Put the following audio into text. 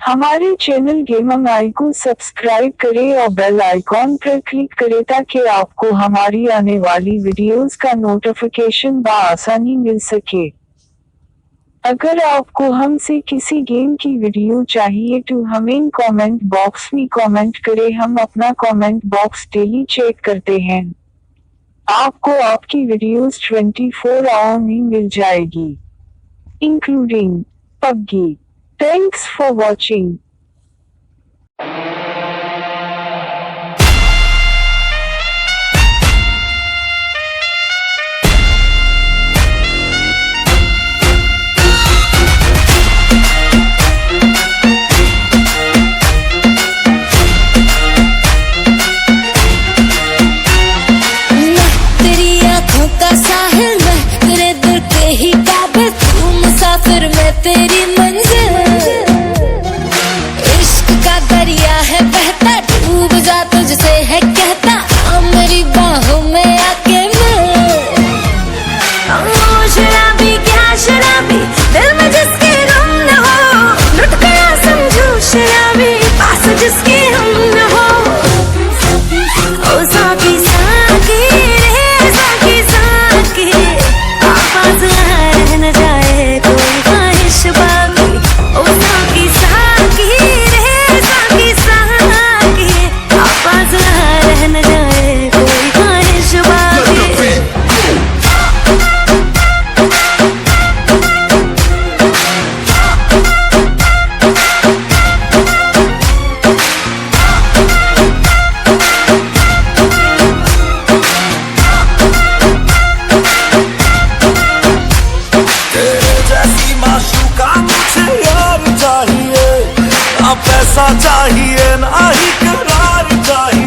हमारे channel gaming आई को subscribe करें और बेल आइकॉन पर क्लिक करें ताकि आपको हमारी आने वाली वीडियोस का नोटिफिकेशन बआसानी मिल सके। अगर आपको हमसे किसी गेम की वीडियो चाहिए तो हमें कमेंट बॉक्स में कमेंट करें। हम अपना कमेंट बॉक्स डेली चेक करते हैं। आपको आपकी वीडियोस 24 आवर में मिल जाएगी, including PUBG. Thanks for watching. तेरी मंजिल इश्क का दरिया है बहता, डूब जा तुझसे है कहता, आ मेरी बाहों में आके मिल। शराबी क्या शराबी, दिल में जिसके गम न हो, लुट गया समझो शराबी, पास जिसके हम न हो। ओ साकी साकी रे साकी साकी, आवाज रह न जाए कोई बाकी। ओ साकी साकी रे साकी साकी, आवाज रह न जाए कोई ख्वाहिश बाकी। पैसा चाहिए ना ही करार चाहिए।